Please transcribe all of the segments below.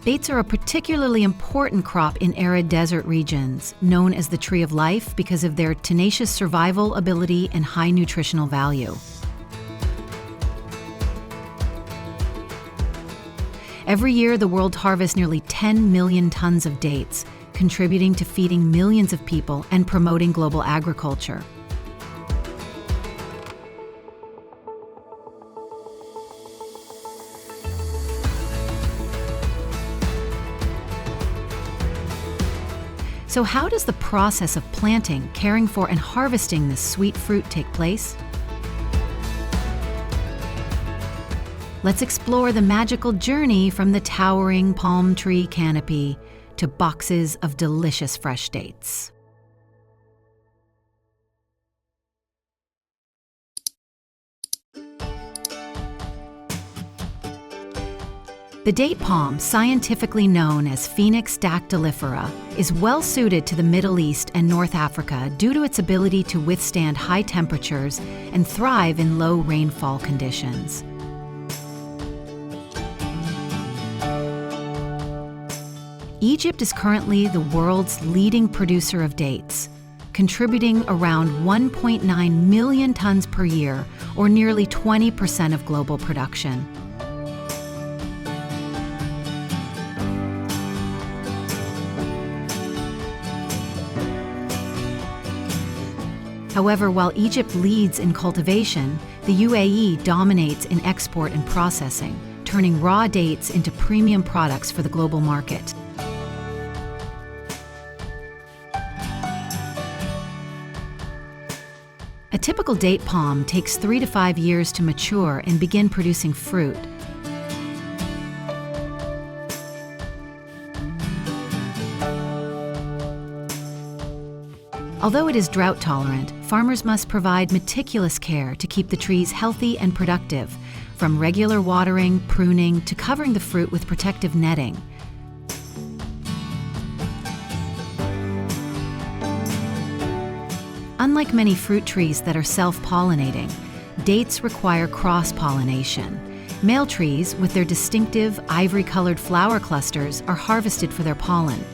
Dates are a particularly important crop in arid desert regions, known as the tree of life because of their tenacious survival ability and high nutritional value. Every year, the world harvests nearly 10 million tons of dates, contributing to feeding millions of people and promoting global agriculture. So how does the process of planting, caring for, and harvesting this sweet fruit take place? Let's explore the magical journey from the towering palm tree canopy to boxes of delicious fresh dates. The date palm, scientifically known as Phoenix dactylifera, is well suited to the Middle East and North Africa due to its ability to withstand high temperatures and thrive in low rainfall conditions. Egypt is currently the world's leading producer of dates, contributing around 1.9 million tons per year, or nearly 20% of global production. However, while Egypt leads in cultivation, the UAE dominates in export and processing, turning raw dates into premium products for the global market. A typical date palm takes 3 to 5 years to mature and begin producing fruit. Although it is drought tolerant, farmers must provide meticulous care to keep the trees healthy and productive, from regular watering, pruning, to covering the fruit with protective netting. Unlike many fruit trees that are self-pollinating, dates require cross-pollination. Male trees, with their distinctive ivory-colored flower clusters, are harvested for their pollen.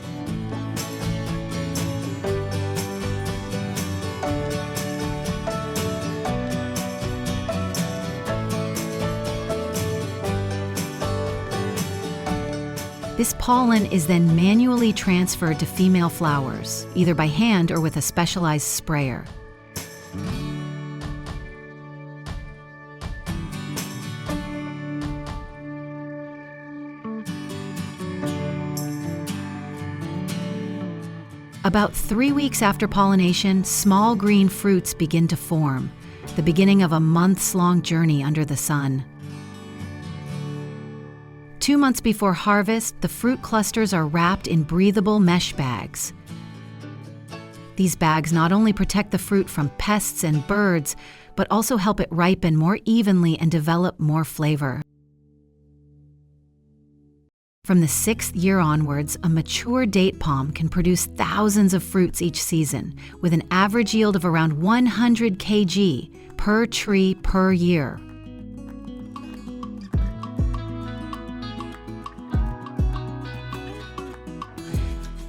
This pollen is then manually transferred to female flowers, either by hand or with a specialized sprayer. About 3 weeks after pollination, small green fruits begin to form, the beginning of a months-long journey under the sun. 2 months before harvest, the fruit clusters are wrapped in breathable mesh bags. These bags not only protect the fruit from pests and birds, but also help it ripen more evenly and develop more flavor. From the 6th year onwards, a mature date palm can produce thousands of fruits each season, with an average yield of around 100 kg per tree per year.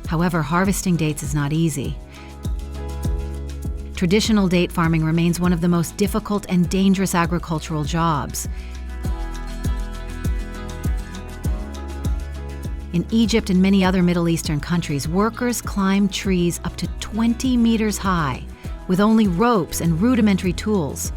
However, harvesting dates is not easy. Traditional date farming remains one of the most difficult and dangerous agricultural jobs. In Egypt and many other Middle Eastern countries, workers climb trees up to 20 meters high with only ropes and rudimentary tools.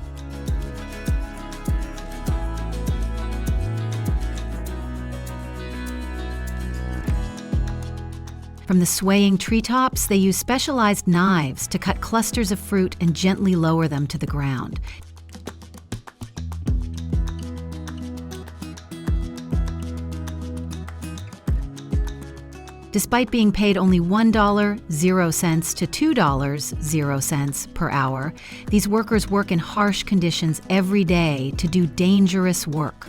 From the swaying treetops, they use specialized knives to cut clusters of fruit and gently lower them to the ground. Despite being paid only $1.00 to $2.00 per hour, these workers work in harsh conditions every day to do dangerous work.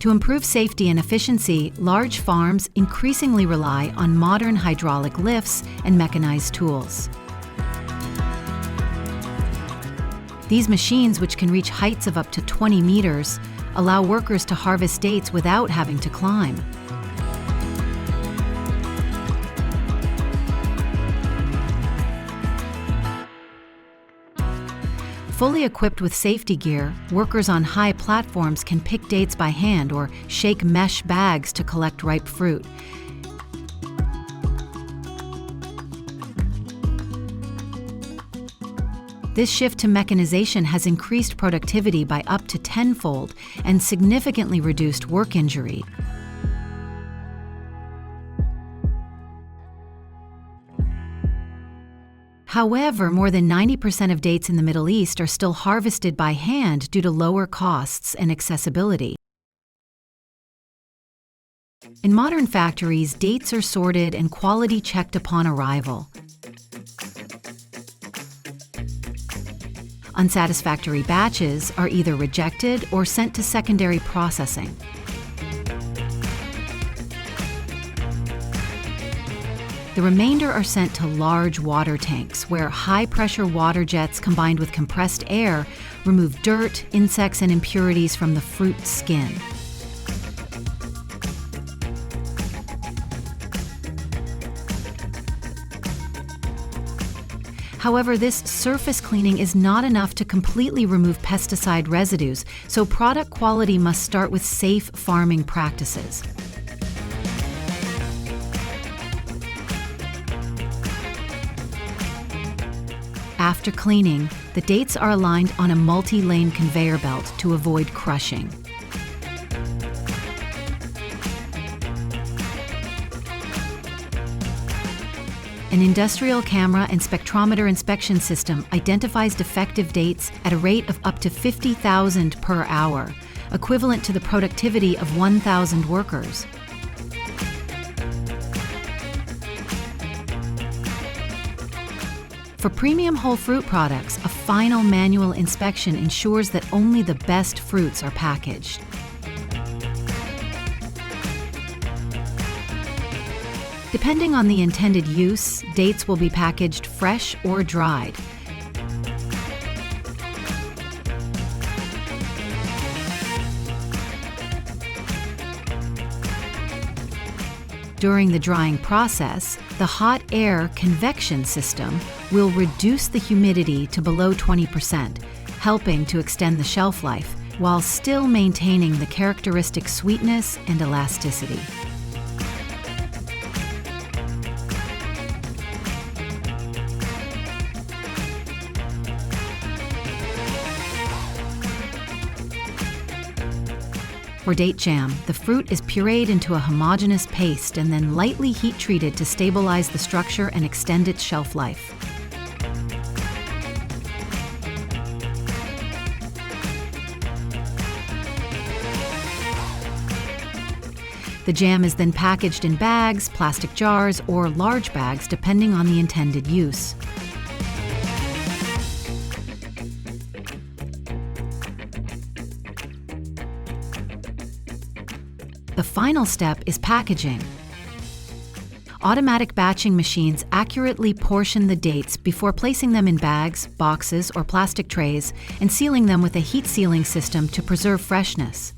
To improve safety and efficiency, large farms increasingly rely on modern hydraulic lifts and mechanized tools. These machines, which can reach heights of up to 20 meters, allow workers to harvest dates without having to climb. Fully equipped with safety gear, workers on high platforms can pick dates by hand or shake mesh bags to collect ripe fruit. This shift to mechanization has increased productivity by up to tenfold and significantly reduced work injury. However, more than 90% of dates in the Middle East are still harvested by hand due to lower costs and accessibility. In modern factories, dates are sorted and quality checked upon arrival. Unsatisfactory batches are either rejected or sent to secondary processing. The remainder are sent to large water tanks, where high-pressure water jets combined with compressed air remove dirt, insects, and impurities from the fruit skin. However, this surface cleaning is not enough to completely remove pesticide residues, so product quality must start with safe farming practices. After cleaning, the dates are aligned on a multi-lane conveyor belt to avoid crushing. An industrial camera and spectrometer inspection system identifies defective dates at a rate of up to 50,000 per hour, equivalent to the productivity of 1,000 workers. For premium whole fruit products, a final manual inspection ensures that only the best fruits are packaged. Depending on the intended use, dates will be packaged fresh or dried. During the drying process, the hot air convection system will reduce the humidity to below 20%, helping to extend the shelf life while still maintaining the characteristic sweetness and elasticity. For date jam, the fruit is pureed into a homogeneous paste and then lightly heat-treated to stabilize the structure and extend its shelf life. The jam is then packaged in bags, plastic jars, or large bags depending on the intended use. The final step is packaging. Automatic batching machines accurately portion the dates before placing them in bags, boxes, or plastic trays and sealing them with a heat sealing system to preserve freshness.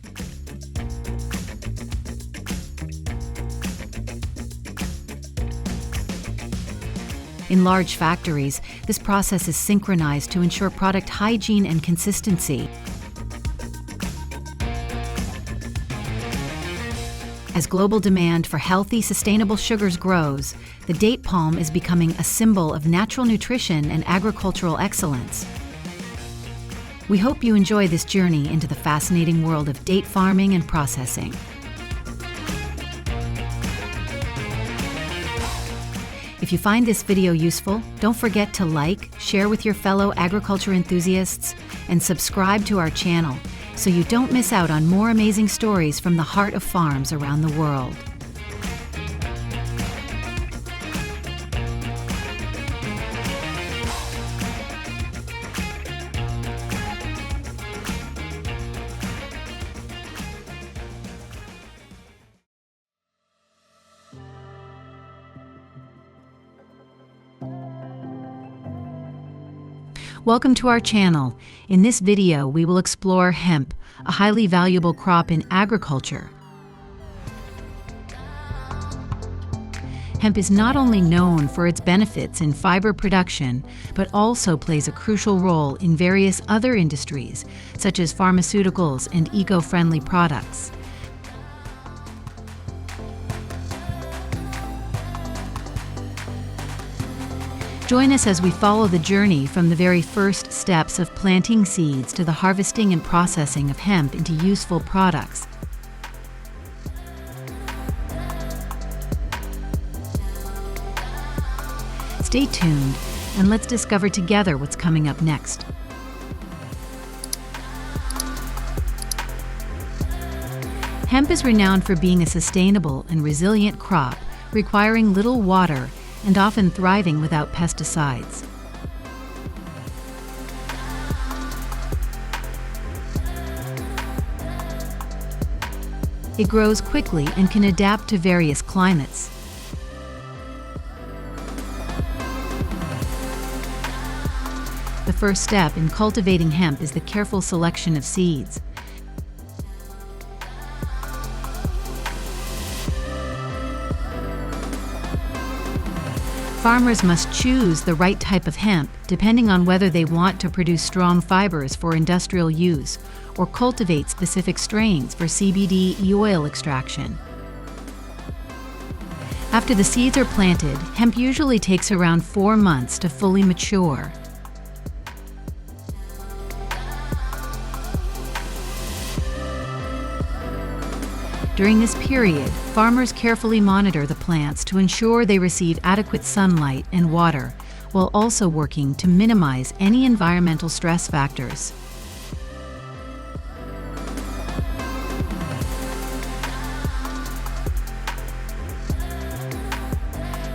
In large factories, this process is synchronized to ensure product hygiene and consistency. As global demand for healthy, sustainable sugars grows, the date palm is becoming a symbol of natural nutrition and agricultural excellence. We hope you enjoy this journey into the fascinating world of date farming and processing. If you find this video useful, don't forget to like, share with your fellow agriculture enthusiasts, and subscribe to our channel so you don't miss out on more amazing stories from the heart of farms around the world. Welcome to our channel. In this video, we will explore hemp, a highly valuable crop in agriculture. Hemp is not only known for its benefits in fiber production, but also plays a crucial role in various other industries, such as pharmaceuticals and eco-friendly products. Join us as we follow the journey from the very first steps of planting seeds to the harvesting and processing of hemp into useful products. Stay tuned, and let's discover together what's coming up next. Hemp is renowned for being a sustainable and resilient crop, requiring little water and often thriving without pesticides. It grows quickly and can adapt to various climates. The first step in cultivating hemp is the careful selection of seeds. Farmers must choose the right type of hemp depending on whether they want to produce strong fibers for industrial use or cultivate specific strains for CBD oil extraction. After the seeds are planted, hemp usually takes around 4 months to fully mature. During this period, farmers carefully monitor the plants to ensure they receive adequate sunlight and water, while also working to minimize any environmental stress factors.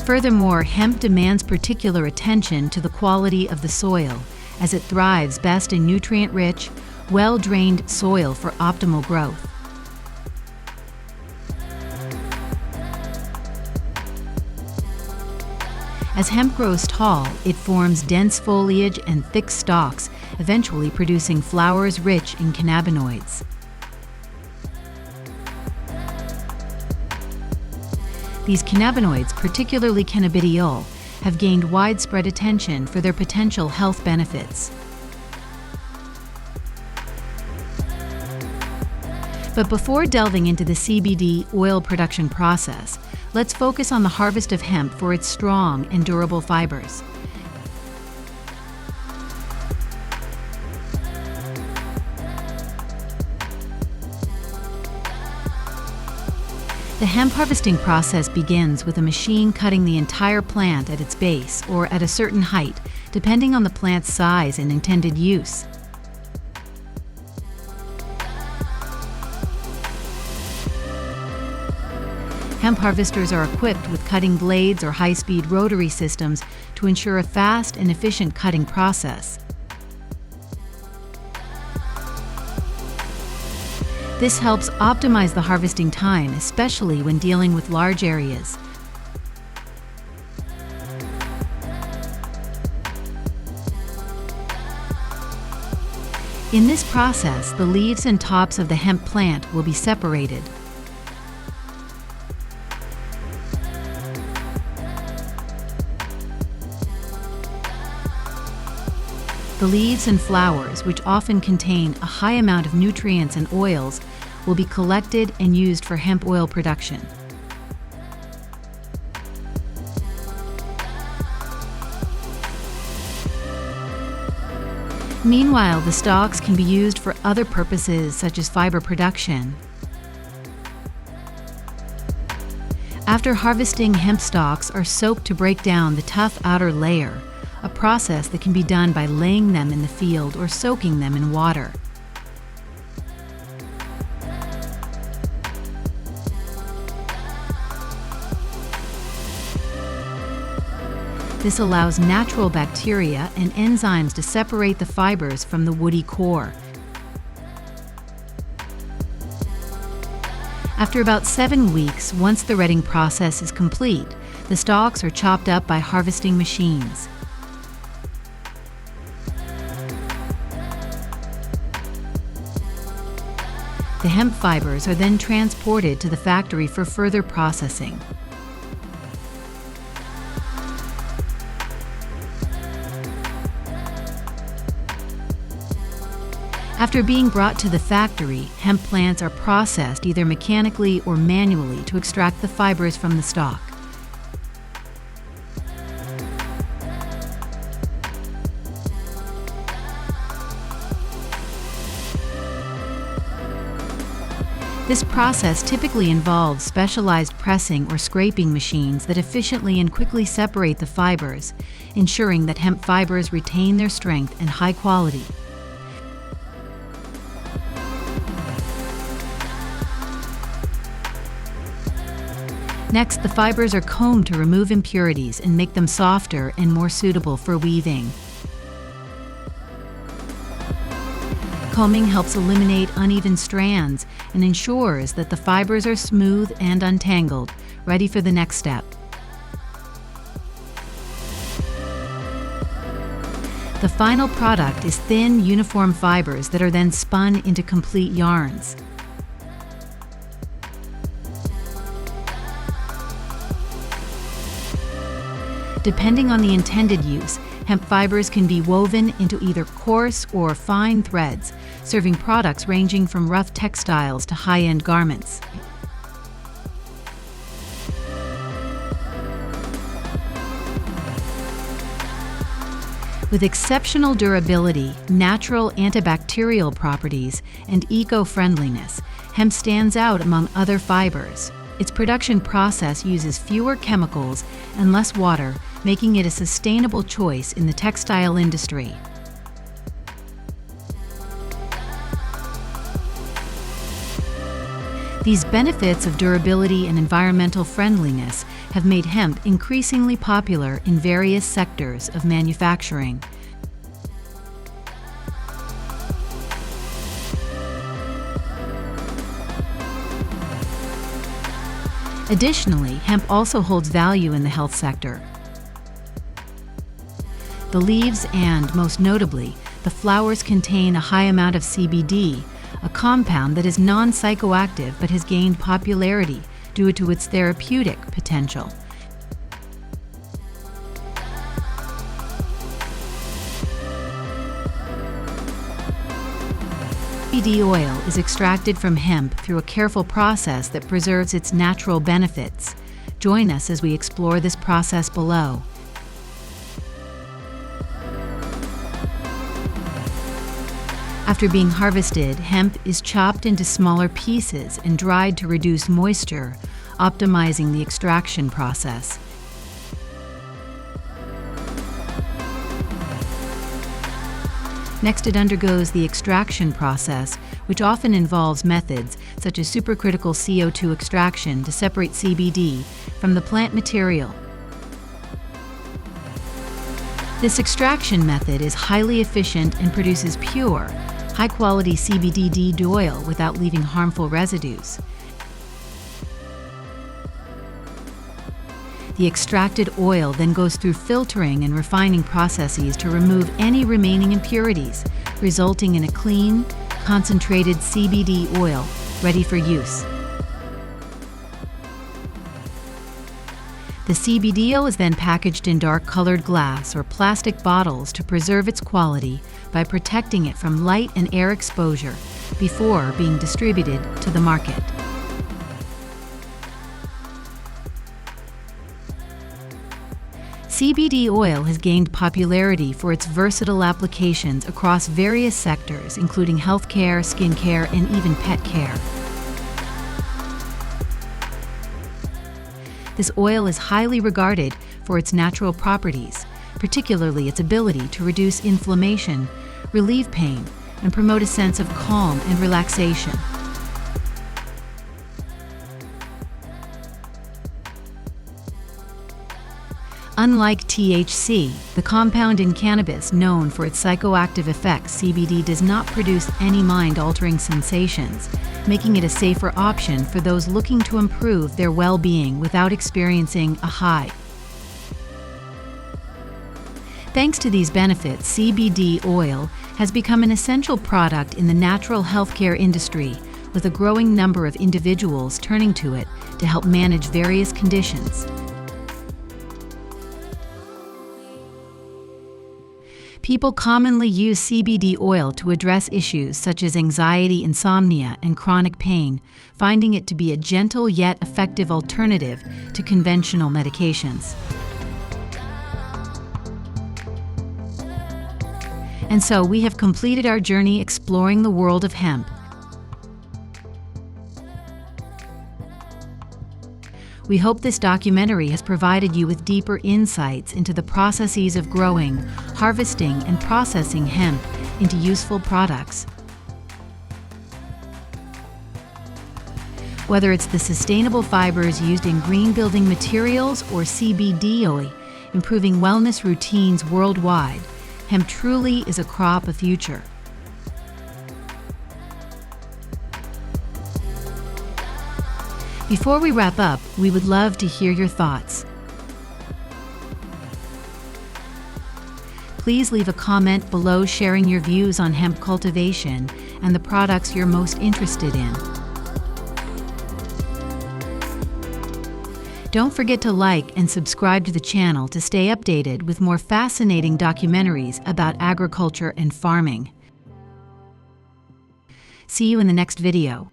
Furthermore, hemp demands particular attention to the quality of the soil, as it thrives best in nutrient-rich, well-drained soil for optimal growth. As hemp grows tall, it forms dense foliage and thick stalks, eventually producing flowers rich in cannabinoids. These cannabinoids, particularly cannabidiol, have gained widespread attention for their potential health benefits. But before delving into the CBD oil production process, let's focus on the harvest of hemp for its strong and durable fibers. The hemp harvesting process begins with a machine cutting the entire plant at its base or at a certain height, depending on the plant's size and intended use. Hemp harvesters are equipped with cutting blades or high-speed rotary systems to ensure a fast and efficient cutting process. This helps optimize the harvesting time, especially when dealing with large areas. In this process, the leaves and tops of the hemp plant will be separated. The leaves and flowers, which often contain a high amount of nutrients and oils, will be collected and used for hemp oil production. Meanwhile, the stalks can be used for other purposes such as fiber production. After harvesting, hemp stalks are soaked to break down the tough outer layer, a process that can be done by laying them in the field or soaking them in water. This allows natural bacteria and enzymes to separate the fibers from the woody core. After about 7 weeks, once the retting process is complete, the stalks are chopped up by harvesting machines. The hemp fibers are then transported to the factory for further processing. After being brought to the factory, hemp plants are processed either mechanically or manually to extract the fibers from the stalk. This process typically involves specialized pressing or scraping machines that efficiently and quickly separate the fibers, ensuring that hemp fibers retain their strength and high quality. Next, the fibers are combed to remove impurities and make them softer and more suitable for weaving. Combing helps eliminate uneven strands and ensures that the fibers are smooth and untangled, ready for the next step. The final product is thin, uniform fibers that are then spun into complete yarns. Depending on the intended use, hemp fibers can be woven into either coarse or fine threads, serving products ranging from rough textiles to high-end garments. With exceptional durability, natural antibacterial properties, and eco-friendliness, hemp stands out among other fibers. Its production process uses fewer chemicals and less water, making it a sustainable choice in the textile industry. These benefits of durability and environmental friendliness have made hemp increasingly popular in various sectors of manufacturing. Additionally, hemp also holds value in the health sector. The leaves and, most notably, the flowers contain a high amount of CBD, a compound that is non-psychoactive but has gained popularity due to its therapeutic potential. CBD oil is extracted from hemp through a careful process that preserves its natural benefits. Join us as we explore this process below. After being harvested, hemp is chopped into smaller pieces and dried to reduce moisture, optimizing the extraction process. Next, it undergoes the extraction process, which often involves methods such as supercritical CO2 extraction to separate CBD from the plant material. This extraction method is highly efficient and produces pure, high-quality CBD oil without leaving harmful residues. The extracted oil then goes through filtering and refining processes to remove any remaining impurities, resulting in a clean, concentrated CBD oil ready for use. The CBD oil is then packaged in dark-colored glass or plastic bottles to preserve its quality by protecting it from light and air exposure before being distributed to the market. CBD oil has gained popularity for its versatile applications across various sectors, including healthcare, skincare, and even pet care. This oil is highly regarded for its natural properties, particularly its ability to reduce inflammation, relieve pain, and promote a sense of calm and relaxation. Unlike THC, the compound in cannabis known for its psychoactive effects, CBD does not produce any mind-altering sensations, making it a safer option for those looking to improve their well-being without experiencing a high. Thanks to these benefits, CBD oil has become an essential product in the natural healthcare industry, with a growing number of individuals turning to it to help manage various conditions. People commonly use CBD oil to address issues such as anxiety, insomnia, and chronic pain, finding it to be a gentle yet effective alternative to conventional medications. And so we have completed our journey exploring the world of hemp. We hope this documentary has provided you with deeper insights into the processes of growing, harvesting, and processing hemp into useful products. Whether it's the sustainable fibers used in green building materials or CBD oil, improving wellness routines worldwide, hemp truly is a crop of future. Before we wrap up, we would love to hear your thoughts. Please leave a comment below sharing your views on hemp cultivation and the products you're most interested in. Don't forget to like and subscribe to the channel to stay updated with more fascinating documentaries about agriculture and farming. See you in the next video.